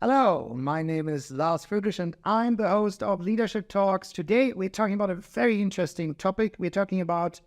Hello, my name is Lars Vögels and I'm the host of Leadership Talks. Today we're talking about a very interesting topic. We're talking about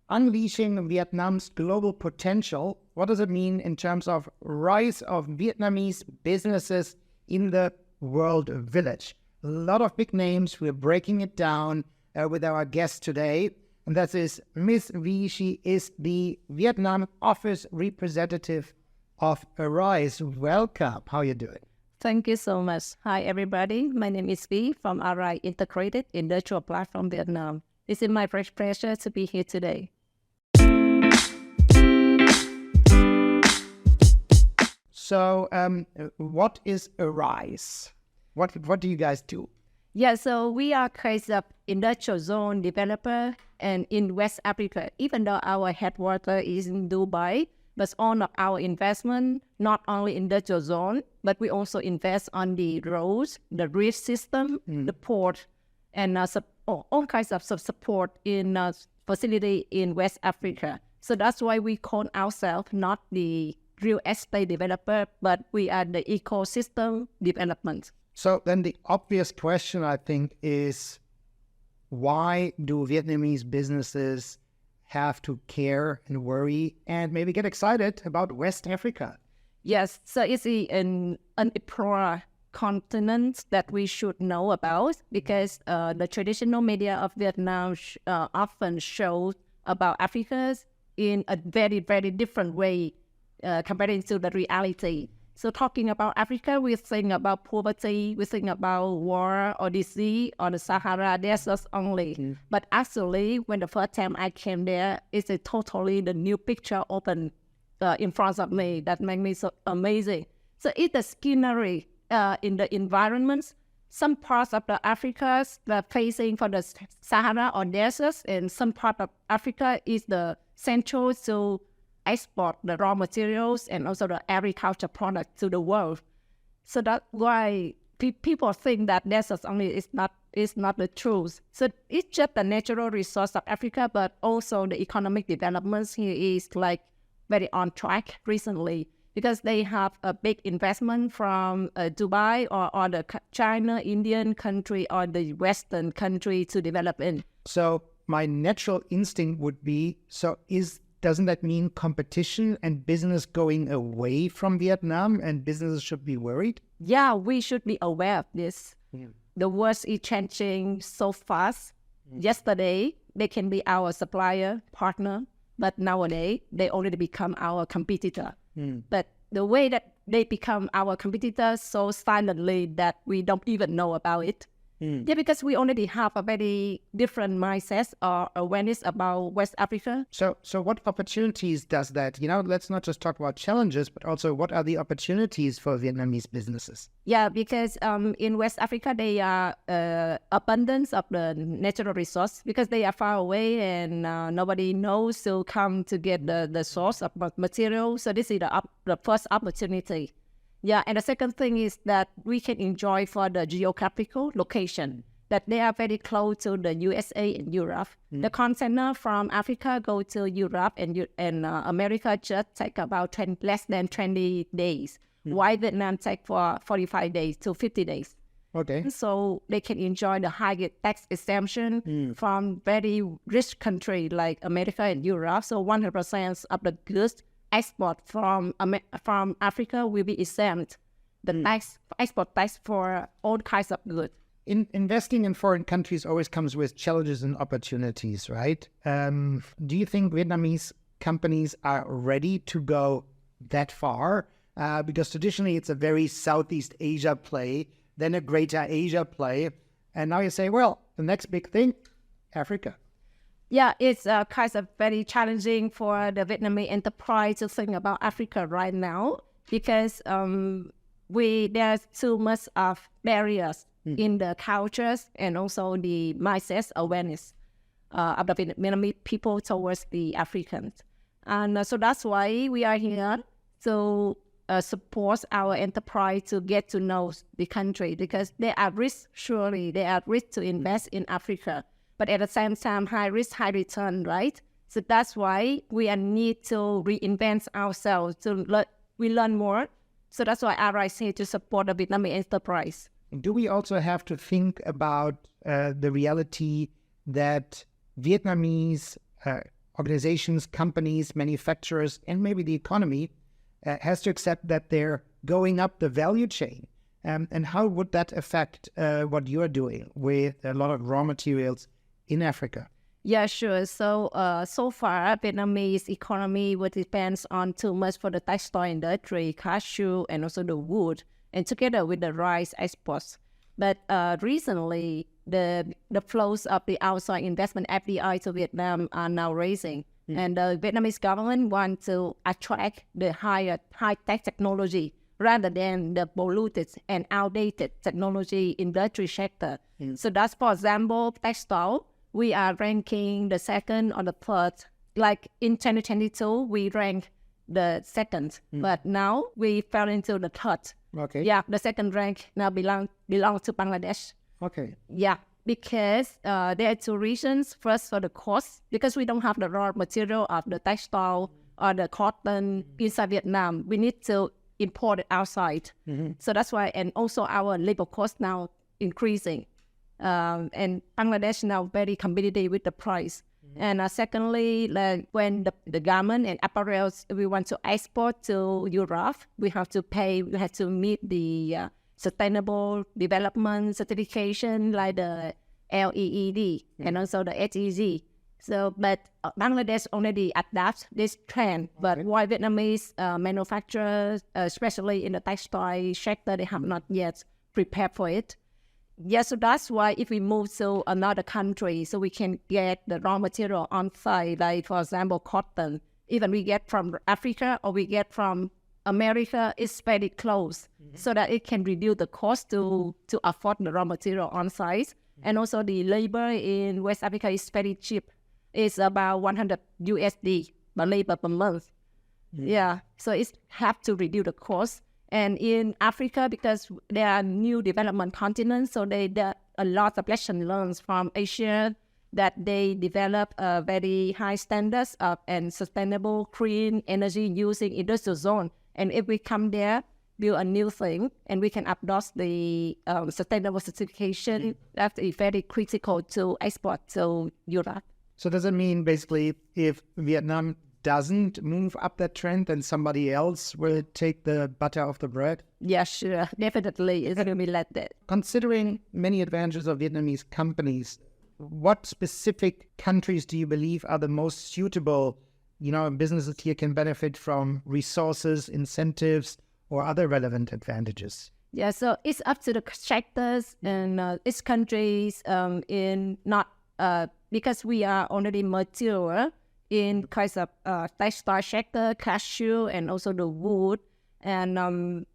unleashing Vietnam's global potential. What does it mean in terms of rise of Vietnamese businesses in the world village? A lot of big names. We're breaking it down with our guest today. And that is Miss V. She is the Vietnam office representative of Arise. Welcome. How are you doing? Thank you so much. Hi, everybody. My name is V from Arise Integrated Industrial Platform Vietnam. It's my great pleasure to be here today. So, what is Arise? What do you guys do? Yeah, so we are kind of industrial zone developer and in West Africa, even though our headquarters is in Dubai, but all of our investment, not only industrial zone, but we also invest on the roads, the bridge system, the port, and all kinds of support in facility in West Africa. So that's why we call ourselves not the real estate developer, but we are the ecosystem development. So then the obvious question, I think, is why do Vietnamese businesses have to care and worry and maybe get excited about West Africa? Yes, so it's an explored continent that we should know about because the traditional media of Vietnam often shows about Africa in a very, very different way compared to the reality. So talking about Africa, we think about poverty, we think about war or disease or the Sahara Desert only. But actually, when the first time I came there, it's a totally the new picture open in front of me that made me so amazing. So it's the scenery in the environments. Some parts of the Africa are facing for the Sahara or deserts, and some part of Africa is the central to export the raw materials and also the agriculture products to the world. So that's why people think that deserts only is not the truth. So it's just the natural resource of Africa, but also the economic developments here is like very on track recently because they have a big investment from Dubai or the China, Indian country or the Western country to develop in. So my natural instinct would be, doesn't that mean competition and business going away from Vietnam and businesses should be worried? Yeah, we should be aware of this. The world is changing so fast. Yesterday, they can be our supplier, partner, but nowadays, they already become our competitor. But the way that they become our competitor so silently that we don't even know about it. Yeah, because we already have a very different mindset or awareness about West Africa. So what opportunities does that? Let's not just talk about challenges, but also what are the opportunities for Vietnamese businesses? Yeah, because in West Africa, they are abundance of the natural resource because they are far away and nobody knows to come to get the source of material. So this is the first opportunity. Yeah, and the second thing is that we can enjoy for the geographical location, that they are very close to the USA and Europe. The container from Africa go to Europe and America just take about less than 20 days, while Vietnam take for 45 days to 50 days. Okay. So they can enjoy the higher tax exemption from very rich country like America and Europe. So 100% of the goods export from Africa will be exempt. The export tax for all kinds of goods. Investing in foreign countries always comes with challenges and opportunities, right? Do you think Vietnamese companies are ready to go that far? Because traditionally it's a very Southeast Asia play, then a Greater Asia play, and now you say, well, the next big thing, Africa. Yeah, it's kind of very challenging for the Vietnamese enterprise to think about Africa right now because there's too much of barriers in the cultures and also the mindset awareness of the Vietnamese people towards the Africans. And so that's why we are here to support our enterprise to get to know the country because they are risk, surely they are risk to invest in Africa. But at the same time, high risk, high return, right? So that's why we need to reinvent ourselves. We learn more So that's why RIC here to support the Vietnamese enterprise. Do we also have to think about the reality that Vietnamese organizations, companies, manufacturers, and maybe the economy has to accept that they're going up the value chain? And how would that affect what you're doing with a lot of raw materials in Africa? Yeah, sure. So, so far, Vietnamese economy would depends on too much for the textile industry, cashew, and also the wood, and together with the rice exports. But recently, the flows of the outside investment FDI to Vietnam are now raising, and the Vietnamese government want to attract the high-tech technology rather than the polluted and outdated technology industry sector. So that's, for example, textile. We are ranking the second or the third. Like in 2022, we ranked the second, but now we fell into the third. Okay. Yeah, the second rank now belong to Bangladesh. Okay. Yeah, because there are two reasons. First, for the cost, because we don't have the raw material of the textile or the cotton inside Vietnam. We need to import it outside. So that's why, and also our labor cost now increasing. And Bangladesh now very competitive with the price. And secondly, like when the garment and apparels we want to export to Europe, we have to meet the sustainable development certification like the LEED and also the SEG. So, but Bangladesh already adapt this trend. But why Vietnamese manufacturers, especially in the textile sector, they have not yet prepared for it. Yeah, so that's why if we move to another country, so we can get the raw material on site, like for example, cotton, even we get from Africa or we get from America, it's very close, so that it can reduce the cost to afford the raw material on site. And also the labor in West Africa is very cheap. It's about 100 USD per labor per month. Yeah, so it's have to reduce the cost. And in Africa, because there are new development continents, so there are a lot of lessons learned from Asia that they develop very high standards of and sustainable clean energy using industrial zone. And if we come there, build a new thing, and we can adopt the sustainable certification, that is very critical to export to Europe. So does it mean basically if Vietnam doesn't move up that trend, then somebody else will take the butter off the bread? Yeah, sure. Definitely. It's going to be like that. Considering many advantages of Vietnamese companies, what specific countries do you believe are the most suitable? You know, businesses here can benefit from resources, incentives, or other relevant advantages. Yeah, so it's up to the sectors and its countries in not because we are already mature in kinds of textile sector, cashew, and also the wood. And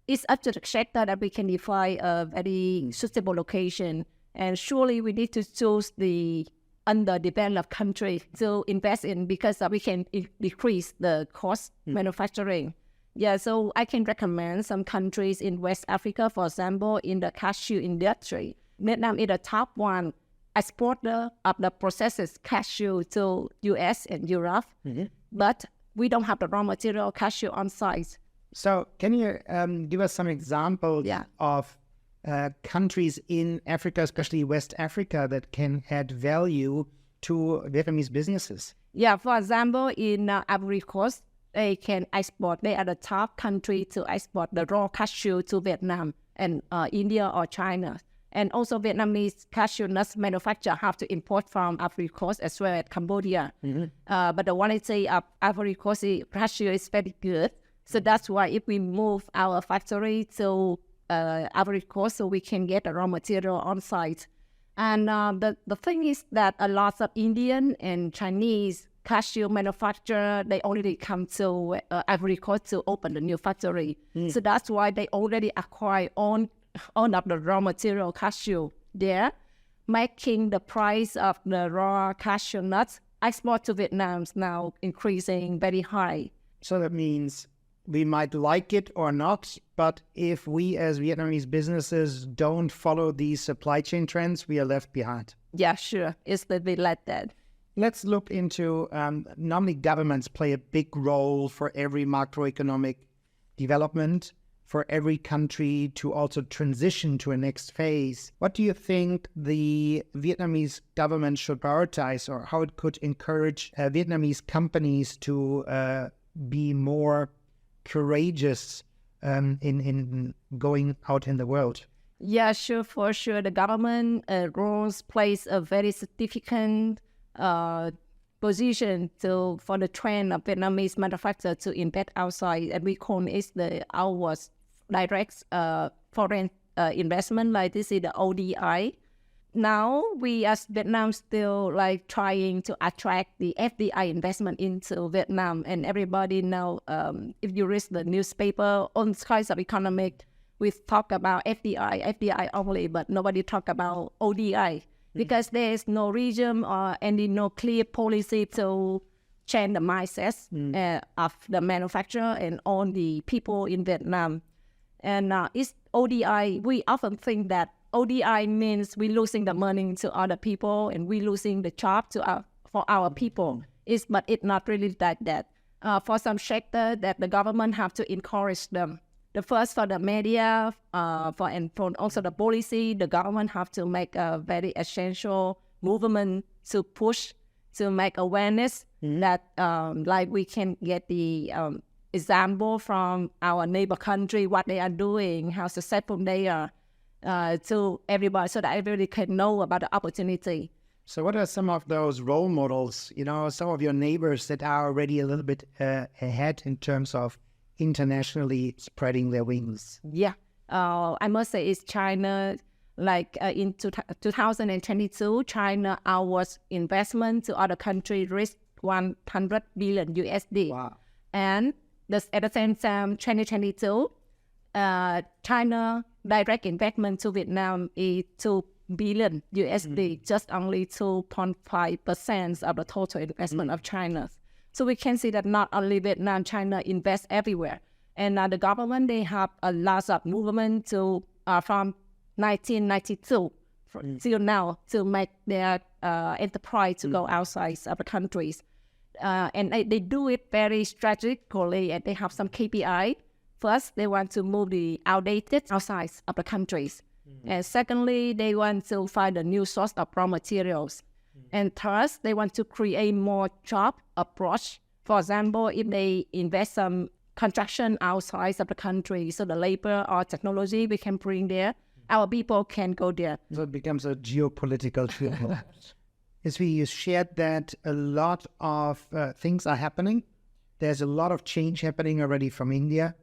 it's up to the sector that we can define a very suitable location. And surely we need to choose the underdeveloped country to invest in because we can decrease the cost manufacturing. Yeah, so I can recommend some countries in West Africa, for example, in the cashew industry. Vietnam is the top one exporter of the processed cashew to US and Europe, but we don't have the raw material cashew on site. So can you give us some examples of countries in Africa, especially West Africa, that can add value to Vietnamese businesses? Yeah, for example, in Ivory Coast, they can export. They are the top country to export the raw cashew to Vietnam and India or China. And also Vietnamese cashew nuts manufacturer have to import from Ivory Coast as well as Cambodia. But the quality of Ivory Coast cashew is very good. So that's why if we move our factory to Ivory Coast, so we can get the raw material on site. And the thing is that a lot of Indian and Chinese cashew manufacturer, they already come to Ivory Coast to open the new factory. So that's why they already acquire all of the raw material cashew there, making the price of the raw cashew nuts export to Vietnam is now increasing very high. So that means we might like it or not, but if we as Vietnamese businesses don't follow these supply chain trends, we are left behind. Yeah, sure. It's a bit like that. Let's look into, normally governments play a big role for every macroeconomic development. for every country to also transition to a next phase. What do you think the Vietnamese government should prioritize, or how it could encourage Vietnamese companies to be more courageous in going out in the world? Yeah, sure, for sure. The government roles plays a very significant position for the trend of Vietnamese manufacturers to invest outside, and we call it the outwards direct foreign investment, like this is the ODI. Now we as Vietnam still like trying to attract the FDI investment into Vietnam, and everybody know if you read the newspaper on kinds of economic, we talk about FDI only, but nobody talk about ODI. Because there is no region or no clear policy to change the mindset of the manufacturer and all the people in Vietnam. And it's ODI. We often think that ODI means we're losing the money to other people and we're losing the job for our people. But it's not really like that. For some sector that the government have to encourage them. The first for the media, and for also the policy, the government have to make a very essential movement to push, to make awareness that like we can get the example from our neighbor country, what they are doing, how successful they are to everybody, so that everybody can know about the opportunity. So what are some of those role models, some of your neighbors that are already a little bit ahead in terms of internationally spreading their wings? Yeah, I must say it's China. Like in 2022, China outwards investment to other countries reached 100 billion USD. Wow. And at the same time, 2022, China direct investment to Vietnam is 2 billion USD, just only 2.5% of the total investment of China. So we can see that not only Vietnam, China invest everywhere. And the government, they have a lot of movement to from 1992 till now to make their enterprise to go outside of the countries. And they do it very strategically, and they have some KPI. First, they want to move the outdated outside of the countries. And secondly, they want to find a new source of raw materials. And third, they want to create more job approach. For example, if they invest some construction outside of the country, so the labor or technology we can bring there, our people can go there. So it becomes a geopolitical tool. As we shared that a lot of things are happening. There's a lot of change happening already from India,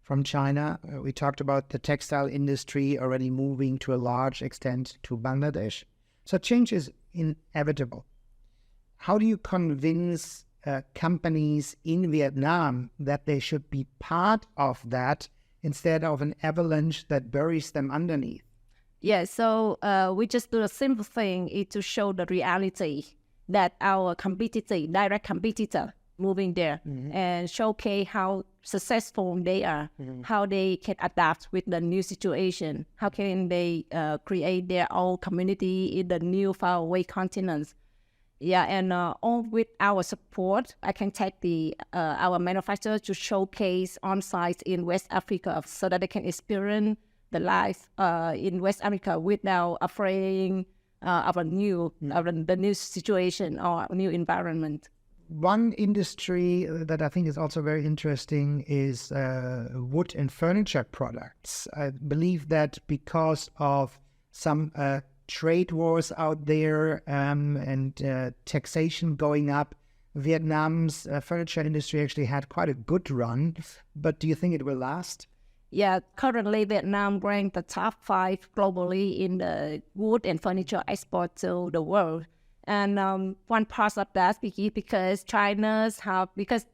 from China. We talked about the textile industry already moving to a large extent to Bangladesh. So change is inevitable. How do you convince companies in Vietnam that they should be part of that instead of an avalanche that buries them underneath? Yeah, so we just do a simple thing is to show the reality that our direct competitor moving there and showcase how successful they are, how they can adapt with the new situation, how can they create their own community in the new faraway continents. Yeah, and all with our support, I can take our manufacturers to showcase on site in West Africa so that they can experience the life in West Africa without afraid of the new situation or new environment. One industry that I think is also very interesting is wood and furniture products. I believe that because of some trade wars out there and taxation going up, Vietnam's furniture industry actually had quite a good run. But do you think it will last? Yeah, currently Vietnam ranked the top 5 globally in the wood and furniture export to the world. And one part of that is because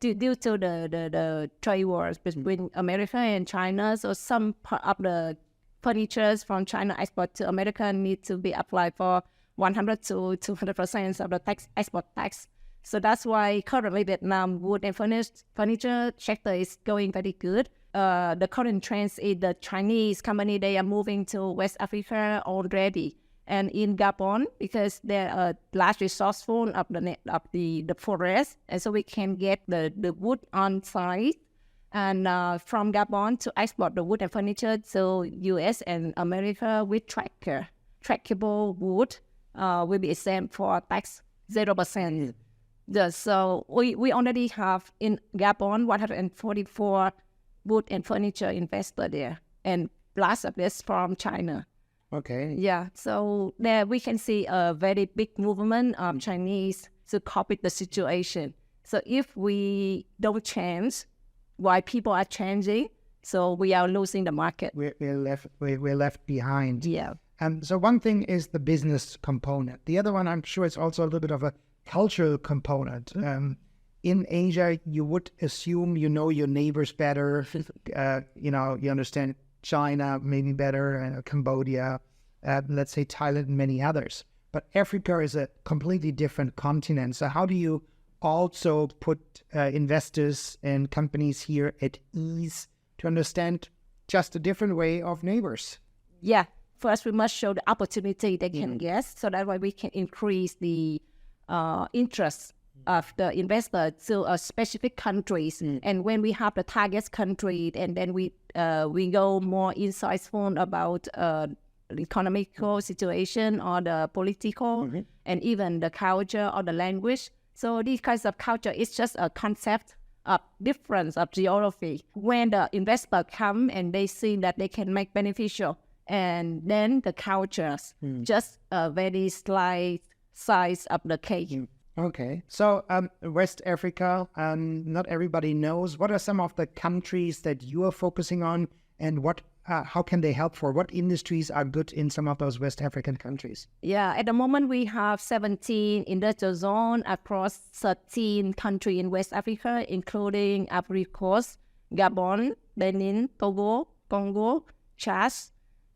due to the trade wars between America and China, so some part of the furniture from China export to America need to be applied for 100 to 200% of the export tax. So that's why currently Vietnam wood and furniture sector is going very good. The current trends is the Chinese company, they are moving to West Africa already. And in Gabon, because they are large resourceful of the forest, and so we can get the wood on site And from Gabon to export the wood and furniture to US and America with trackable wood will be exempt for tax 0%. So we already have in Gabon 144 wood and furniture investor there, and plus of this from China. Okay. Yeah, so there we can see a very big movement of Chinese to copy the situation. So if we don't change, why people are changing, so we are losing the market. We're left behind. Yeah. So one thing is the business component. The other one, I'm sure, is also a little bit of a cultural component. In Asia, you would assume you know your neighbors better. You understand China maybe better, Cambodia, let's say Thailand, and many others. But Africa is a completely different continent. So how do you also put investors and companies here at ease to understand just a different way of neighbors? Yeah. First, we must show the opportunity they can get, so that way we can increase the interest of the investor to specific countries. And when we have the target country, and then we go more insightful about the economical situation or the political and even the culture or the language. So these kinds of culture is just a concept of difference of geography. When the investor come and they see that they can make beneficial, and then the cultures just a very slight size of the cake. Okay. So West Africa, not everybody knows. What are some of the countries that you are focusing on, and how can they help for? What industries are good in some of those West African countries? Yeah, at the moment we have 17 industrial zones across 13 countries in West Africa, including Ivory Coast, Gabon, Benin, Togo, Congo, Chad,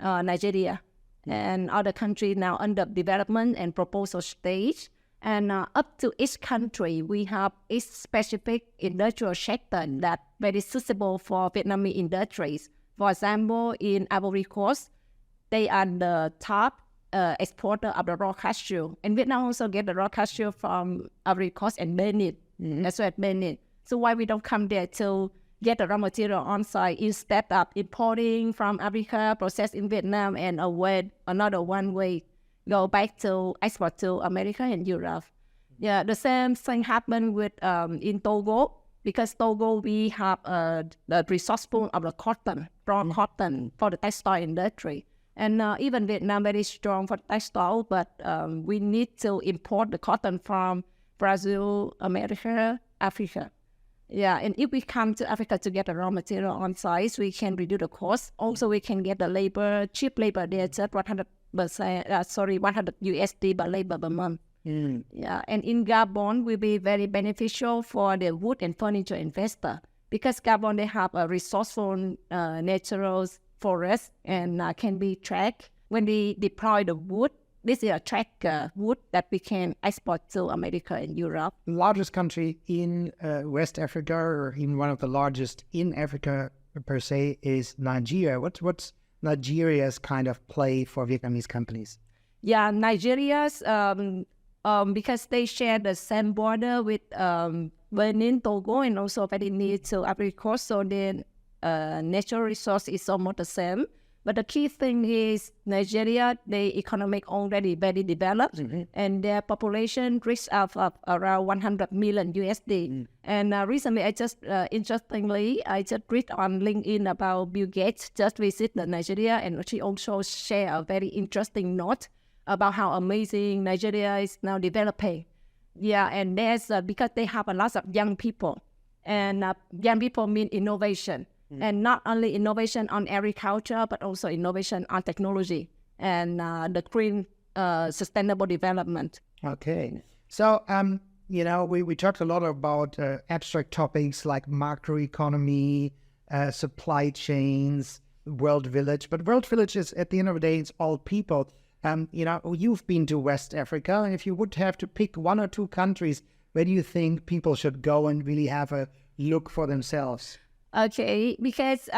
Nigeria, and other countries now under development and proposal stage. And up to each country, we have each specific industrial sector that very suitable for Vietnamese industries. For example, in Ivory Coast, they are the top exporter of the raw cashew. And Vietnam also get the raw cashew from Ivory Coast and Benin, as well as Benin. So why we don't come there to get the raw material on site instead of importing from Africa, processed in Vietnam, and another one way go back to export to America and Europe. Yeah, the same thing happened with in Togo, because Togo we have the resource pool of the cotton, raw cotton for the textile industry. And even Vietnam very strong for textile, but we need to import the cotton from Brazil, America, Africa. Yeah, and if we come to Africa to get the raw material on site, we can reduce the cost. Also, we can get the cheap labor there, just 100 USD per labor per month. Yeah, and in Gabon will be very beneficial for the wood and furniture investor, because Gabon they have a resourceful natural forest and can be tracked. When we deploy the wood, this is a track wood that we can export to America and Europe. Largest country in West Africa, or even one of the largest in Africa per se, is Nigeria. What's Nigeria's kind of play for Vietnamese companies? Yeah, Nigeria's because they share the same border with Benin, Togo, and also very near to Ivory Coast, so the natural resource is almost the same. But the key thing is Nigeria, the economic already very developed, and their population reached of around 100 million USD. And recently, interestingly, I just read on LinkedIn about Bill Gates just visited Nigeria, and she also shared a very interesting note about how amazing Nigeria is now developing. Yeah, and there's because they have a lot of young people, and young people mean innovation. And not only innovation on agriculture, but also innovation on technology and the green sustainable development. Okay. So, we talked a lot about abstract topics like macroeconomy, supply chains, World Village. But World Village is, at the end of the day, it's all people. You've been to West Africa. If you would have to pick one or two countries, where do you think people should go and really have a look for themselves? Okay, because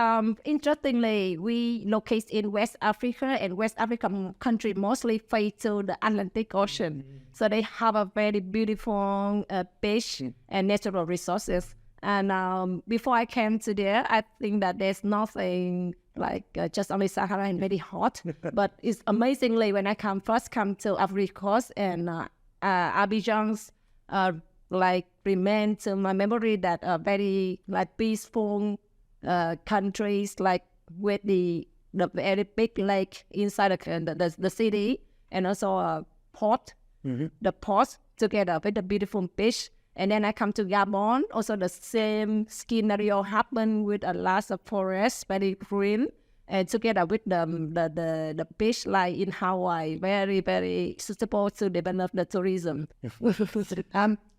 interestingly, we locate in West Africa, and West African country mostly face to the Atlantic Ocean. So they have a very beautiful beach and natural resources. And before I came to there, I think that there's nothing like just only Sahara and very hot. But it's amazingly when I first come to Ivory Coast and Abidjan's like remain to my memory that very like peaceful countries, like with the very big lake inside the city, and also a port, the port together with the beautiful beach. And then I come to Gabon, also the same scenario happened with a lot of forest, very green, and together with the beach like in Hawaii, very, very suitable to develop the tourism.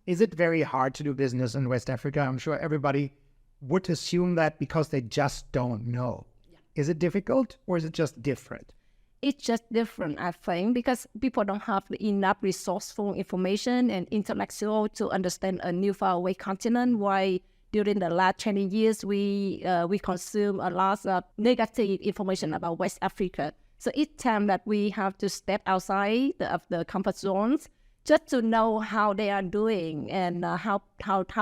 Is it very hard to do business in West Africa? I'm sure everybody would assume that because they just don't know. Yeah. Is it difficult or is it just different? It's just different, I think, because people don't have enough resourceful information and intellectual to understand a new faraway continent. Why during the last 20 years, we consume a lot of negative information about West Africa. So each time that we have to step outside of the comfort zones, just to know how they are doing and how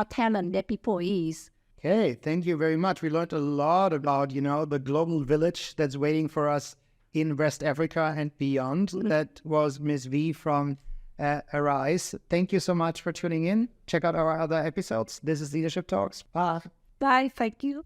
talented their people is. Okay, thank you very much. We learned a lot about, the global village that's waiting for us in West Africa and beyond. That was Ms. V from Arise. Thank you so much for tuning in. Check out our other episodes. This is Leadership Talks. Bye. Bye. Thank you.